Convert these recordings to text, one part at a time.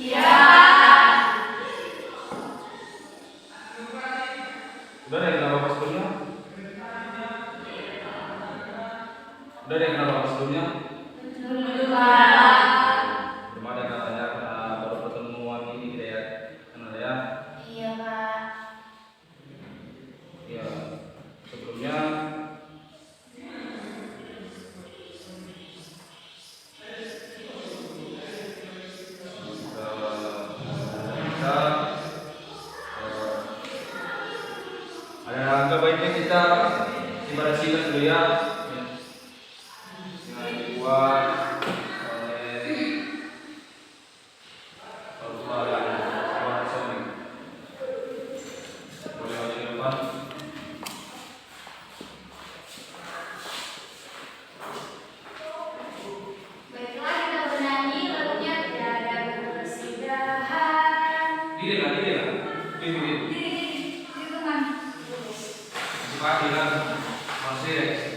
Udah ada yang kenal Bapak sebelumnya? Udah ada yang kenal Bapak sebelumnya? Belum ada katanya, karena baru pertemuan ini gitu ya. Kenal ya? Iya, Pak. Ya, sebelumnya ada baiknya kita ibadah singkat dulu ya, yang dibuat oleh Bapak yang Sony. Boleh maju ke depan. Baiklah, kita bernyanyi lagunya Tiada Kebersidahan. Diri lah. Di teman. Pagi kan masih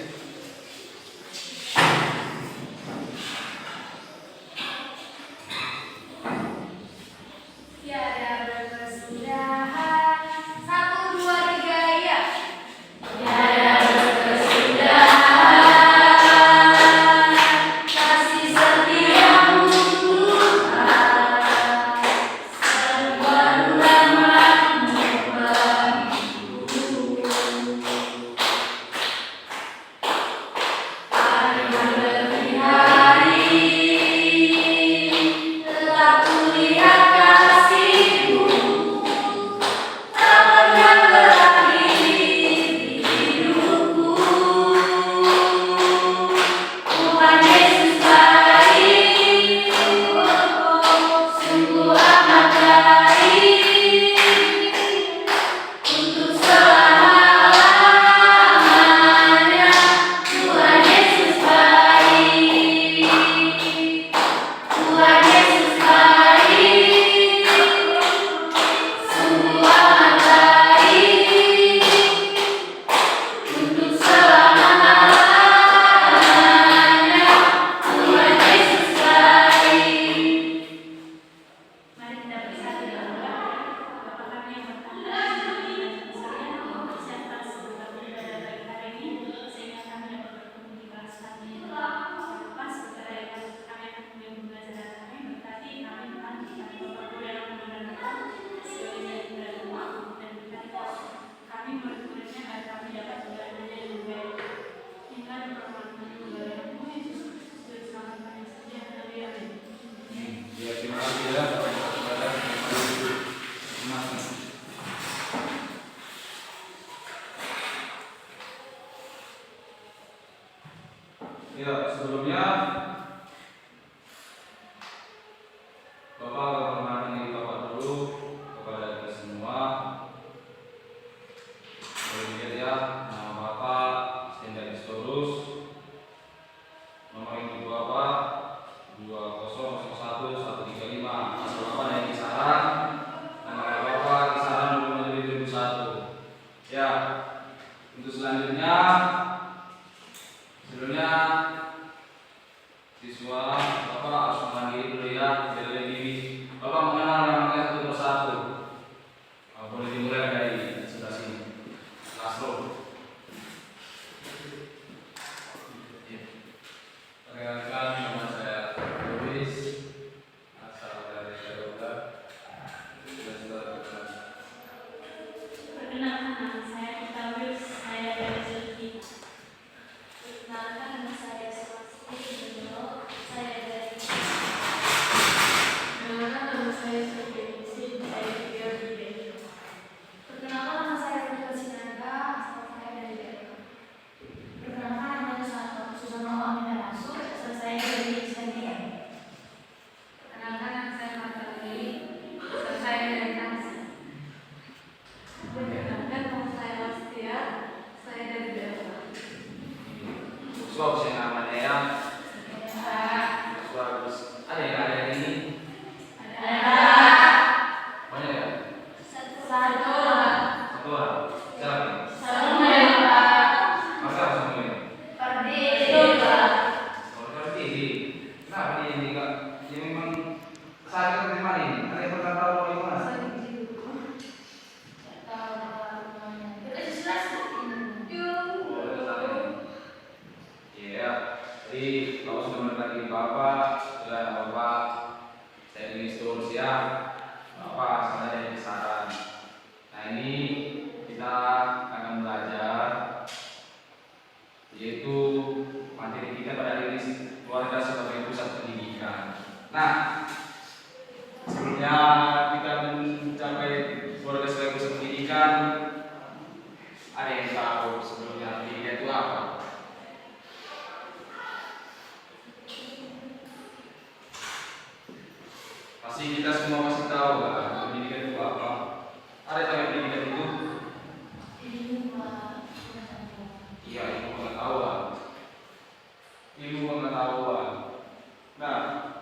Tiada berkesudahan. 1, 2, 3, ya. Tiada berkesudahan. Kasih setiamu Tuhan. Sebuah rahmat-Mu bagiku. Hari-hari telah kulihat kasih-Mu, tak pernah berakhir di hidupku. Tuhan Yesus baik, sungguh amat baik, untuk selama-lamanya. Tuhan Yesus baik, Tuhan Yesus baik, sungguh amat baik, untuk selama-lamanya. Tuhan Yesus baik. Mari kita bersatu dalam doa. Bapa kami yang bertahta di surga, persiapkan segenap ibadah bagi hari ini, sehingga kami dapat bertemu di balas kami lepas perkara yang kami akan kemudian belajar dan kami berkati kami Tuhan di kami Bapa Guru yang mendengarkan segalanya yang berdoa dan berkati kami murid-muridnya agar kami dapat belajarnya yang baik hingga diperlukan dalam Yesus Kristus selamat kami saja. Amin. ya, terima kasih ya kepada Mas. Ya, sebelumnya Bapak akan mengenalkan diri Bapak dulu kepada kita semua. Boleh dilihat ya, nama Bapak Stenda Istorus, nomor induk Bapak 2001135. Asal Bapak dari Kisaran, nama Bapak Kisaran 2021. Ya, untuk selanjutnya sebelumnya siswa Bapak harus mengenali dulu ya, dari diri Bapak mengenal namanya satu persatu. Boleh dimulai dari sebelah sini. Castro. Perkenalkan, nama saya Luis, asal dari Garuda. Perkenalkan, nama saya Vitalis, saya dari Turki. Perkenalkan, nama saya Selasih Bendoro, saya dari Perkenalkan, nama saya Sergei, saya dari Perkenalkan, nama saya Rika Sinaga, asal saya dari Bengkulu. Perkenalkan, nama saya Susanto Aminah Rasul, asal saya dari Islandia. Perkenalkan, nama saya Marta Lili, asal saya dari Tansi. Perkenalkan, nama saya Lastia, saya dari Belanda. Siswa usia namanya ya. Siswa harus ada yang ada yang ini. Banyak ya? Satu. Satu orang. Siapa? Samuel. Masa harus mulai? Perdi. Kalau ini. Kenapa dia ini kak? Dia memang sakit atau gimana ini? bolos ya. Apa saya dari saran. Nah ini kita akan belajar yaitu materi kita pada hari ini keluarga sebagai pusat pendidikan. Nah sebelumnya kita mencapai keluarga sebagai pusat pendidikan, ada yang tahu sebelumnya pendidikan itu apa? Pasti kita semua pasti tahu kan pendidikan itu apa. Ada yang tahu pendidikan itu? Iya, ilmu pengetahuan. Ilmu pengetahuan. Nah,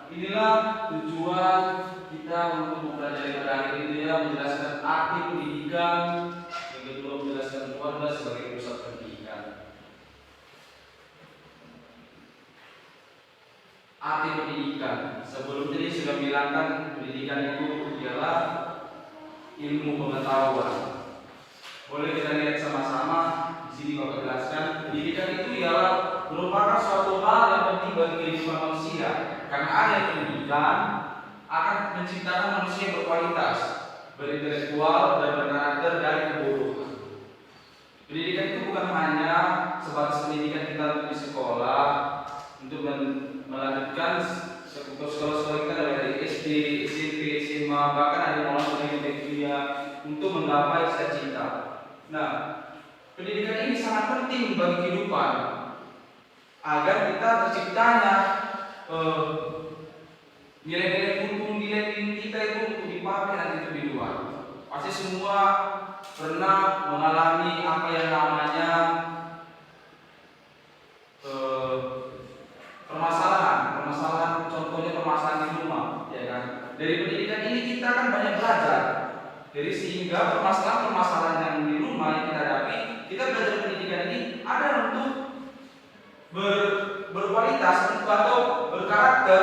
inilah tujuan kita untuk mempelajari pada hari ini, ya, menjelaskan arti pendidikan, yang kedua menjelaskan keluarga sebagai pusat pendidikan. Arti pendidikan. Sebelum tadi sudah bilangkan pendidikan itu ialah ilmu pengetahuan. Boleh kita lihat sama-sama di sini Bapak jelaskan. Pendidikan itu ialah merupakan suatu hal yang penting bagi kehidupan manusia. Karena ada pendidikan akan menciptakan manusia yang berkualitas, berintelektual dan berkarakter dari kebodohan. Pendidikan itu bukan hanya sebatas pendidikan kita di sekolah untuk melanjutkan sekolah-sekolah kita dari SD, SMP, SMA, bahkan ada yang mau sampai kuliah untuk menggapai cita-cita. Nah, pendidikan ini sangat penting bagi kehidupan agar kita terciptanya nilai-nilai hukum, nilai kita itu untuk dipakai nanti itu di luar. Pasti semua pernah mengalami apa yang namanya permasalahan, contohnya permasalahan di rumah, ya kan? Dari pendidikan ini kita kan banyak belajar. Jadi sehingga permasalahan yang di rumah yang kita hadapi, kita belajar pendidikan ini ada untuk berkualitas atau berkarakter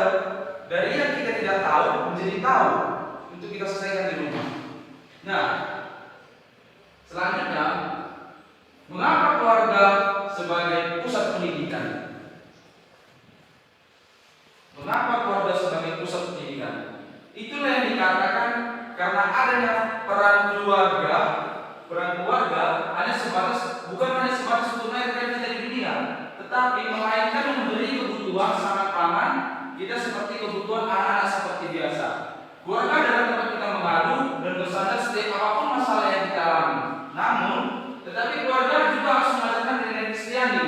dari yang kita tidak tahu menjadi tahu untuk kita selesaikan di rumah. Nah, selanjutnya, mengapa keluarga sebagai pusat pendidikan? Mengapa keluarga sebagai pusat pendidikan? Itulah yang dikatakan karena adanya peran keluarga hanya sebatas, bukan hanya sebatas untuk naik kita di dunia, tetapi melainkan memberi kebutuhan sangat pangan kita seperti kebutuhan anak-anak seperti biasa. Keluarga adalah tempat kita mengadu dan bersandar setiap apapun masalah yang kita alami. Namun, tetapi keluarga juga harus mengajarkan nilai Kristiani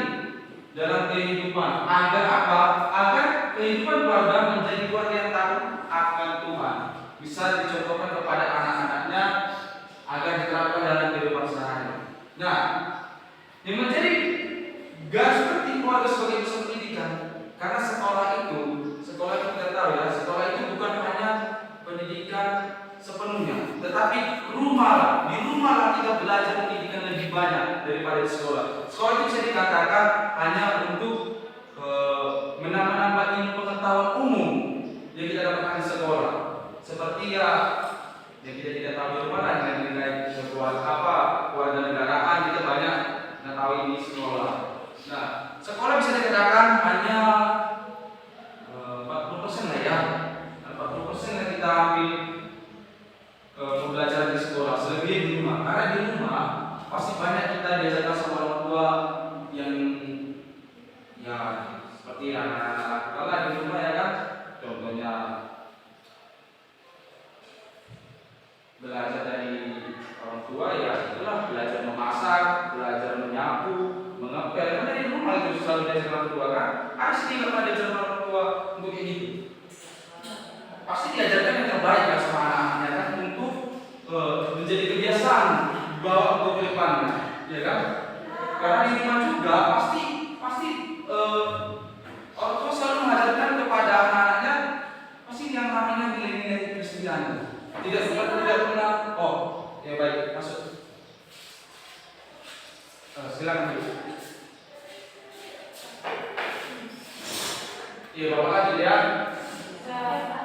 dalam kehidupan. Agar apa? Agar kehidupan keluarga menjadi keluarga yang takut akan Tuhan. Bisa dicontohkan kepada anak-anaknya agar diterapkan dalam kehidupan sehari-hari. Nah, yang menjadi garis penting keluarga sebagai pusat pendidikan, karena sekolah itu kita tahu ya, sekolah itu bukan hanya pendidikan sepenuhnya, tetapi di rumah kita belajar pendidikan lebih banyak daripada di sekolah. Sekolah itu bisa dikatakan hanya untuk menambah ilmu pengetahuan umum yang kita dapatkan di sekolah, seperti ya yang kita tidak tahu di rumah lah, nilai keluarga negaraan kita banyak mengetahui di sekolah. Nah, sekolah bisa dikatakan hanya 40% lah ya, 40% yang kita ambil pembelajaran di sekolah, selebihnya di rumah. Karena di rumah pasti banyak kita diajarkan sama orang tua yang ya seperti anak-anak kalau di rumah ya kan, contohnya belajar dari orang tua ya itulah belajar memasak, belajar menyapu, mengepel. Kan dari rumah itu selalu diajar orang tua kan. Ada sih nggak pernah diajar orang tua untuk kayak gitu. Pasti diajarkan yang terbaik kan sama anak-anaknya kan untuk menjadi kebiasaan bawa untuk ke depannya, ya kan? Karena di rumah juga pasti orang tua selalu mengajarkan kepada anak-anaknya pasti yang namanya nilai-nilai Kristiani. Tidak pernah. Oh, ya baik, masuk. Silakan dulu. Iya, Bapak lagi ya.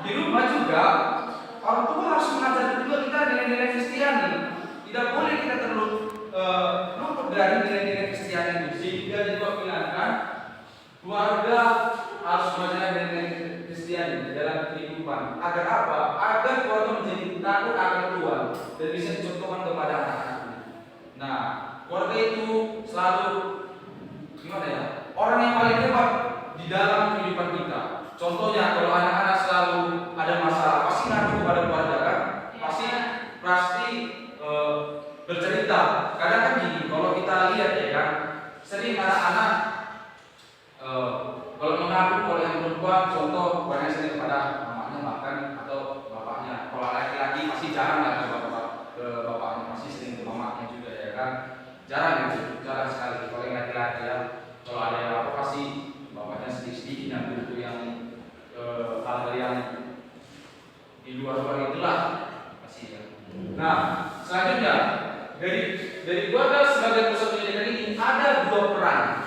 Di rumah juga orang tua harus mengajarkan juga kita nilai-nilai Kristiani. Tidak boleh kita luput dari nilai-nilai Kristiani itu. Sehingga juga bilangkan keluarga harus mengajarkan nilai Kristiani dalam kehidupan. Agar apa? Agar jarang gitu, jarang sekali. Kalau yang laki-laki ya, kalau ada yang apa pasti bapaknya sedikit-sedikit ngambil itu yang hal-hal yang di luar-luar itulah pasti ya. Nah, selanjutnya dari keluarga sebagai pusat pendidikan ini ada dua peran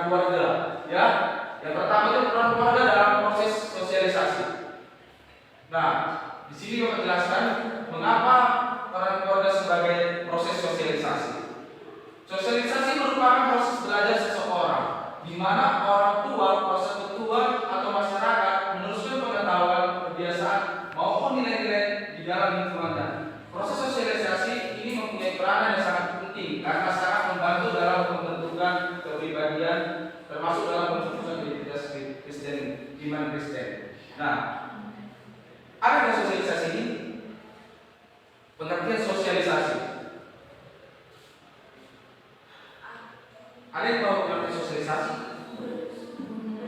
keluarga ya. Yang pertama itu peran keluarga dalam proses sosialisasi. Nah, di sini Bapak jelaskan mengapa peran keluarga sebagai proses sosialisasi. Sosialisasi merupakan proses belajar seseorang di mana orang tua, proses tua atau masyarakat meneruskan pengetahuan, kebiasaan maupun nilai-nilai di dalam lingkungannya. Proses sosialisasi ini mempunyai peranan yang sangat penting karena sangat membantu dalam pembentukan kepribadian, termasuk dalam pembentukan identitas Kristen, iman Kristen. Nah, ada nggak sosialisasi ini? Pengertian sosialisasi. Ada yang tahu pengertian sosialisasi?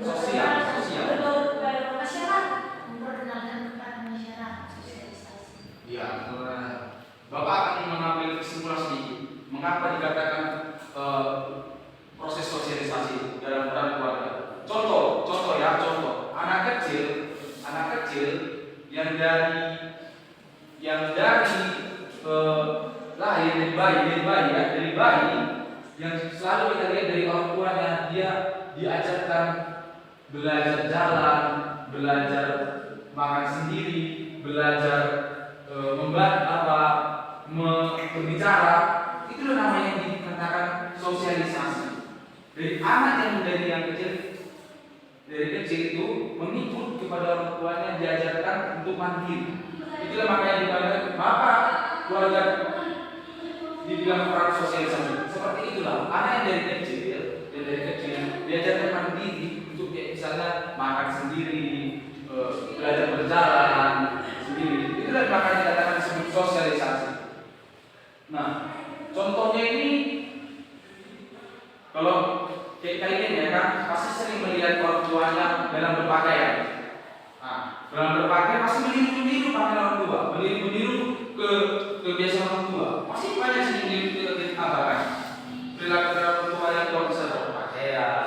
Sosial. Berbaur kepada masyarakat, memperkenalkan kepada masyarakat sosialisasi. Ya, Bapak akan mengambil kesimpulan sedikit. Mengapa dikatakan proses sosialisasi dalam peran keluarga? Contoh. Anak kecil yang dari lahir dari bayi yang selalu kita lihat dari orang tuanya, dia diajarkan belajar jalan, belajar makan sendiri, belajar berbicara. Itulah namanya yang dikatakan sosialisasi. Dari anak yang dari yang kecil, dari kecil itu mengikut kepada orang tuanya, diajarkan untuk mandiri. Itulah makanya dipanggil bapak keluarga dibilang peran sosialisasi. Seperti itulah anak yang dari kecil diajarkan mandiri untuk misalnya makan sendiri, belajar berjalan sendiri. Itulah makanya dikatakan disebut sosialisasi. Nah, contohnya ini kalau kayak kalian ya kan pasti sering melihat orang tuanya dalam berpakaian. Nah, dalam berpakaian pasti meniru pakaian orang tua, meniru ke kebiasaan orang tua. Pasti banyak sih meniru apa kan? Perilaku orang tua yang kalau bisa berpakaian,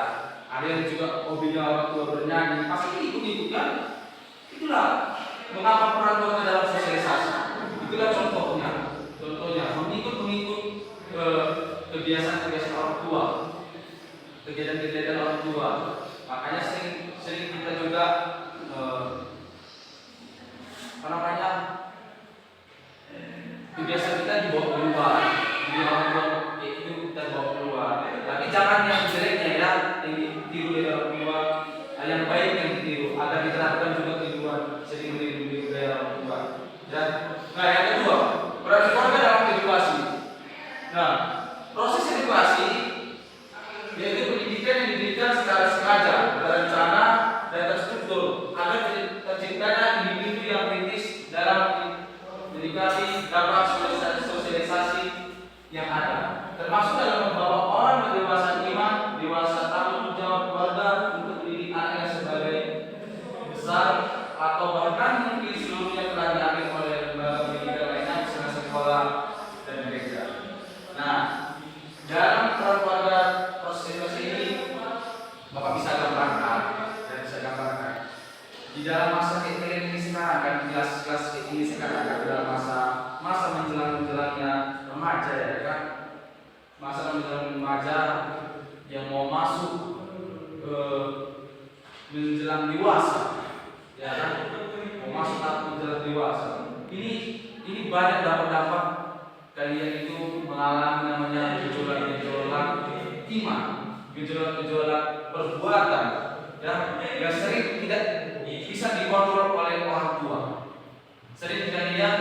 ada yang juga hobinya orang tua bernyanyi, pasti ikut kan? Itulah mengapa peran keluarga dalam sosialisasi. Itulah contohnya mengikut kebiasaan orang tua, kegiatan orang tua. Makanya sering kita juga kebiasaan kita dibawa keluar, jadi orang tua itu kita bawa keluar. Tapi jangan yang jeleknya ya, yang ditiru dari orang tua, yang baik yang ditiru, agar diterapkan juga di luar, sering meniru gaya orang tua. Dan yang kedua, peran keluarga dalam edukasi. Nah, proses edukasi yaitu pendidikan yang diberikan secara sengaja, terencana dan terstruktur agar terciptanya individu yang kritis dalam menikmati dampak sosialisasi yang ada, termasuk dalam membawa orang berdewasa iman, dewasa tanggung jawab keluarga untuk mendidik anaknya sebagai besar atau bahkan mungkin seluruhnya telah diambil oleh lembaga pendidikan lainnya misalnya sekolah dan gereja. Nah, dalam peran keluarga proses ini Bapak bisa gambarkan di dalam masa kalian ini sekarang kan, kelas ini sekarang kan dalam masa menjelang-menjelangnya remaja ya kan, masa menjelang remaja yang mau masuk ke menjelang dewasa ya kan, mau masuk tahap menjelang dewasa. Ini banyak dampak kalian itu mengalami namanya gejolak-gejolak iman, gejolak-gejolak perbuatan yang sering tidak bisa dikontrol oleh orang tua. Sering kalian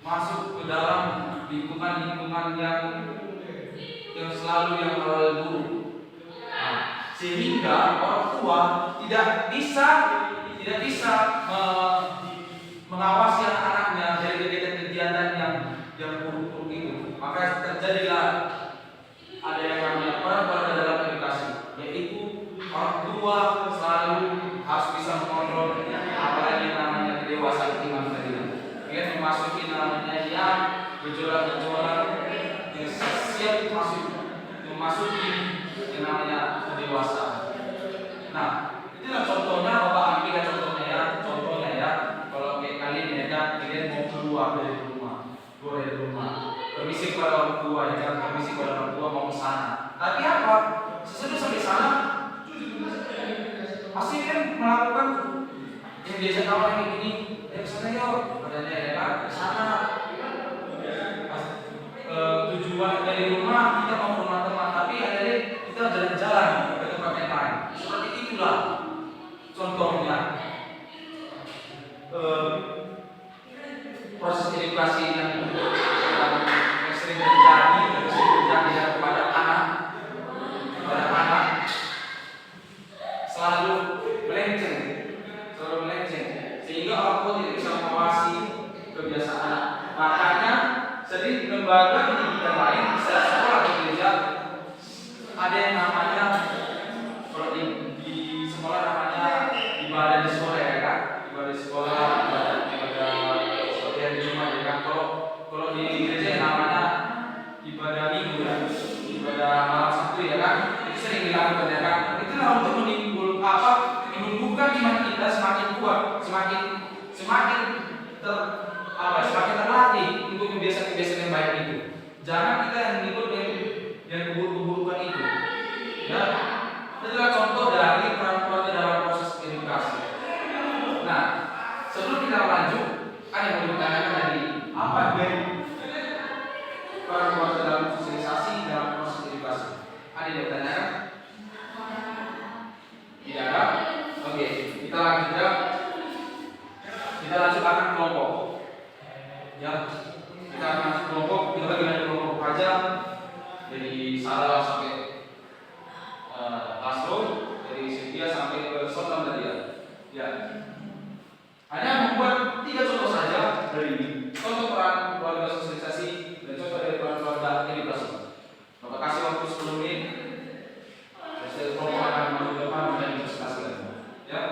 masuk ke dalam lingkungan yang selalu yang hal buruk. Sehingga orang tua tidak bisa mengawasi anak-anaknya dari kegiatan-kegiatan yang buruk-buruk itu. Maka terjadilah ada yang namanya peran keluarga dalam edukasi, yaitu orang tua selalu harus bisa mengontrol apalagi namanya kedewasaan iman tadi. Dia memasuki namanya yang gejolak-gejolak memasuki yang namanya dewasa. Nah, itulah contohnya Bapak ambil contohnya ya, kalau kayak kalian ya kan, kalian mau keluar dari rumah, permisi kepada orang tua ya kan, permisi kepada orang tua mau ke sana. Tapi apa? Sesudah sampai sana, pasti kan melakukan yang biasa kawan kayak gini, ke sana yuk, katanya ya kan, ke sana. Tujuan dari rumah kita mau ke rumah teman, tapi akhirnya kita jalan-jalan ke tempat yang lain. Seperti itulah contohnya proses edukasi yang sering terjadi kepada anak selalu melenceng, sehingga orang tua tidak bisa mengawasi kebiasaan. Makanya sering lembaga pendidikan lain, bisa sekolah atau gereja, ada yang namanya kalau di sekolah namanya ibadah di sekolah ya kan, ibadah di sekolah, ibadah seperti yang di rumah ya kan. Kalau di gereja yang namanya ibadah minggu ya, ibadah malam Sabtu ya kan, itu sering dilakukan ya kan. Itulah untuk menumbuhkan iman kita semakin kuat, semakin terlatih untuk kebiasaan-kebiasaan yang baik itu. Jangan kita yang ikut yang keburukan itu. Ya, itulah contoh dari peran keluarga dalam proses edukasi. Nah, sebelum kita lanjut, ada yang mau ditanyakan dari apa dari peran keluarga dalam sosialisasi dalam proses edukasi? Ada yang bertanyakan? Tidak ada? Oke, kita lanjut ya. Kita lanjutkan kelompok. Ya, kita akan masuk kelompok. Kita bagi dari kelompok aja dari Sarah sampai Asro, dari Cynthia sampai ke Sultan tadi ya. Ya, hanya membuat 3 contoh saja dari ini. Contoh peran keluarga sosialisasi dan contoh dari peran keluarga edukasi. Bapak kasih waktu 10 menit. Saya kelompok akan maju ke depan dan diskusikan. Ya.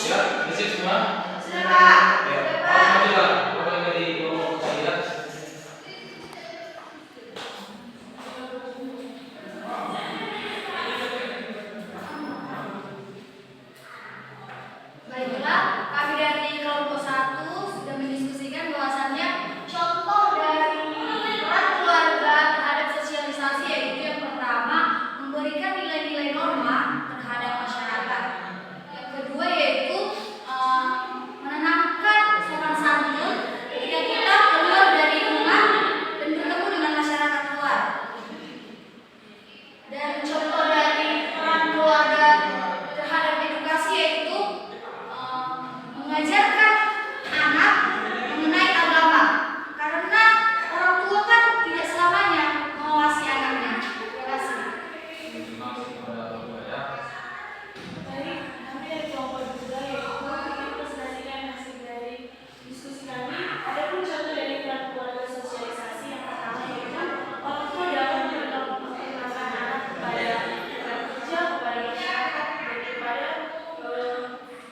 Ya, disiap semua? Ya, majulah. Orang dari kelompok saya. Baiklah, kami dari kelompok 1 sudah mendiskusikan bahwasannya contoh dari peran keluarga terhadap sosialisasi yaitu yang pertama memberikan nilai-nilai norma terhadap masyarakat. Yang kedua yaitu menanamkan sopan santun ketika kita keluar dari rumah dan bertemu dengan masyarakat luar. Dan contoh dari peran keluarga terhadap edukasi yaitu mengajarkan anak mengenai agama, karena orang tua kan tidak selamanya mengawasi anaknya. Terima kasih. Terima kasih kepada orang tua ya. Baik, kami dari kelompok 2 yaitu ingin presentasikan hasil dari diskusi kami. Ada pun contoh dari peran keluarga sosialisasi yang pertama yaitu orang tua dalam memperkenalkan anak kepada rekan kerja, kepada masyarakat, dan kepada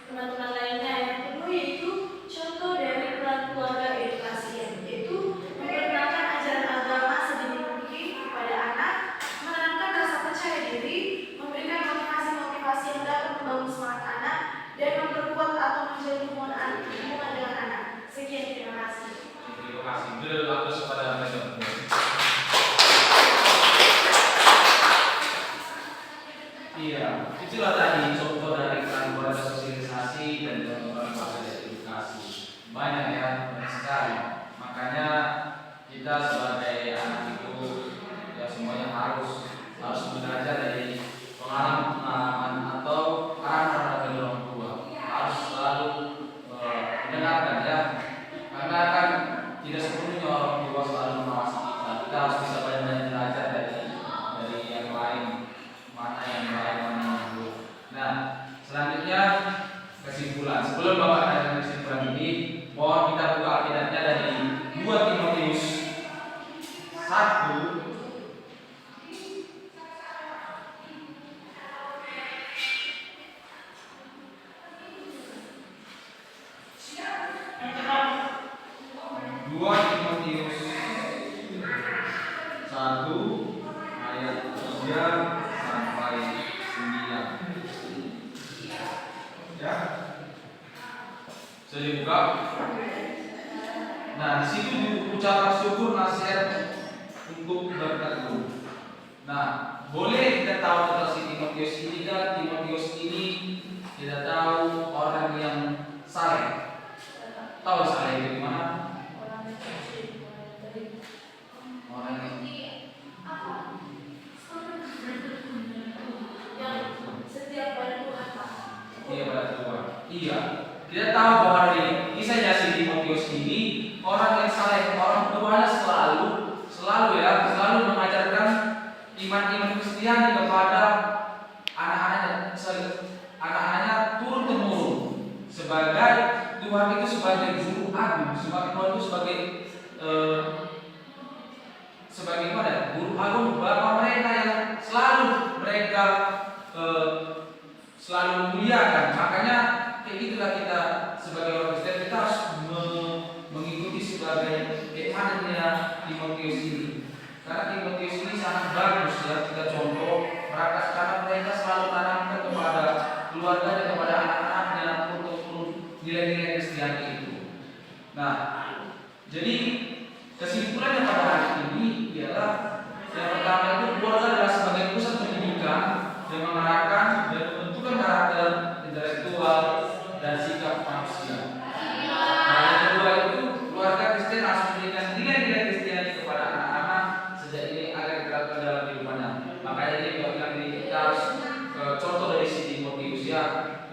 teman-teman lainnya. Yang kedua yaitu contoh dari peran keluarga edukasi yaitu memperkenalkan ajaran agama sedini mungkin kepada anak, menanamkan rasa percaya diri, memberikan motivasi yang dapat membangun semangat anak, dan memperkuat atau menjalin hubungan dengan anak. Sekian, terima kasih. Terima kasih. Beliau langsung kepada mereka. Iya, itulah tadi contoh dari peran keluarga sosialisasi dan contoh peran keluarga edukasi. Banyak ya, banyak sekali. Makanya kita sebagai anak itu ya semuanya harus belajar dari pengalaman atau arahan dari orang tua. Harus selalu mendengarkan ya, karena kan tidak sepenuhnya orang tua selalu mengawasi kita. Kita harus bisa banyak belajar dari yang lain, mana yang baik, mana yang buruk. Nah, selanjutnya kesimpulan. Sebelum Bapak ada kesimpulan ini, mohon kita buka Alkitabnya dari 2 Timotius 1 1 ayat 3 sampai 9. Ya. Saya dibuka. Nah, di situ ucapan syukur nasihat untuk berkat guru. Nah, boleh kita tahu tentang si Timotius ini kan? Timotius ini kita tahu orang yang saleh. Tahu saleh itu gimana? Orang yang Setiap pada Tuhan. iya pada Tuhan. Iya. Kita tahu bahwa dari kisahnya si Timotius ini orang yang saleh, orang tuanya selalu mengajarkan iman Kristiani kepada anak-anaknya turun temurun sebagai Tuhan itu sebagai guru agung, sebagai Tuhan itu sebagai apa ya? Guru agung bahwa mereka yang mereka selalu muliakan. Makanya kayak itulah kita sebagai orang Kristen kita harus mengikuti sebagai imannya Timotius ini. Karena Timotius ini sangat bagus ya kita contoh karena mereka selalu tanamkan kepada keluarganya, kepada anak-anaknya untuk nilai-nilai Kristiani itu. Nah, jadi kesimpulannya pada hari ini ialah yang pertama itu keluarga adalah sebagai pusat pendidikan yang mengarahkan dan membentukkan karakter intelektual dan sikap manusia. Nah, yang kedua itu keluarga Kristen harus memberikan nilai-nilai Kristiani kepada anak-anak sejak ini agar diterapkan dalam kehidupannya. Makanya dia bilang ini kita harus contoh dari si Timotius ya.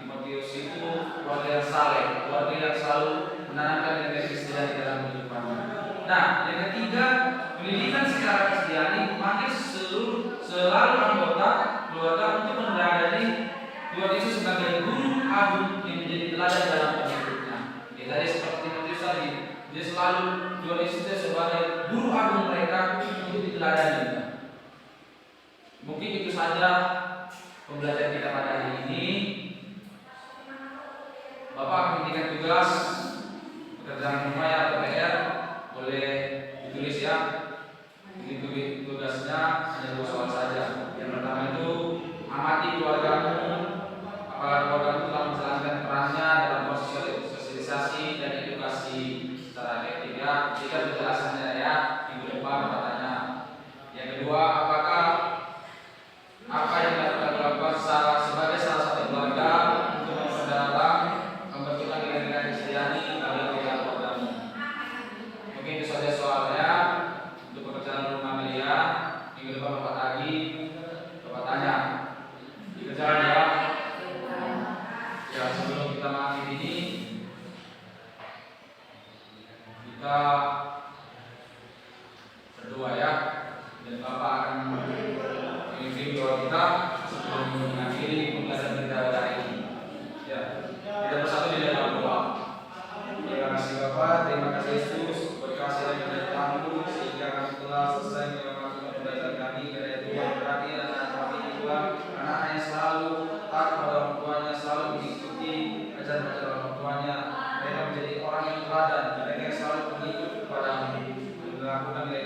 Timotius itu keluarga yang saleh, keluarga yang selalu menanamkan nilai Kristiani dalam kehidupannya. Nah, yang ketiga, pendidikan secara Kristiani memanggil selalu anggota keluarga untuk meneladani Tuhan Yesus sebagai guru agung yang menjadi teladan dalam hidupnya. Ya, tadi seperti Timotius tadi, dia selalu Tuhan Yesus sebagai guru agung mereka untuk diteladani. Mungkin itu saja pembelajaran kita pada hari ini. Bapak memberikan tugas pekerjaan rumah ya atau PR boleh ditulis ya. Ini tugasnya hanya 2 soal saja. Yang pertama itu amati keluargamu, apakah keluargamu telah menjalankan perannya dalam proses sosialisasi dan edukasi secara efektif ya. Jika penjelasannya ya minggu depan katanya. Yang kedua, apakah apa yang dapat dilakukan sebagai salah satu keluarga untuk memperdalam pembentukan nilai-nilai Kristiani bagi keluargamu. Mungkin itu saja soalnya untuk pekerjaan rumah Melia. Minggu depan Bapak lagi Bapak tanya dikerjakan ya. Ya, sebelum kita mengakhiri ini kita berdoa ya, dan Bapak akan memimpin doa kita sebelum mengakhiri pembelajaran kita hari ini. Ya, kita bersatu di dalam doa. Terima kasih Bapak, terima kasih Yesus, berkasih dan berkatamu sehingga kami telah selesai melakukan pembelajaran kami. Karena Tuhan berarti anak kami Tuhan, anak yang selalu taat kepada orang tuanya, selalu mengikuti ajaran-ajaran orang tuanya. Mereka menjadi orang yang teladan, mereka yang selalu mengikut kepada melakukan nilai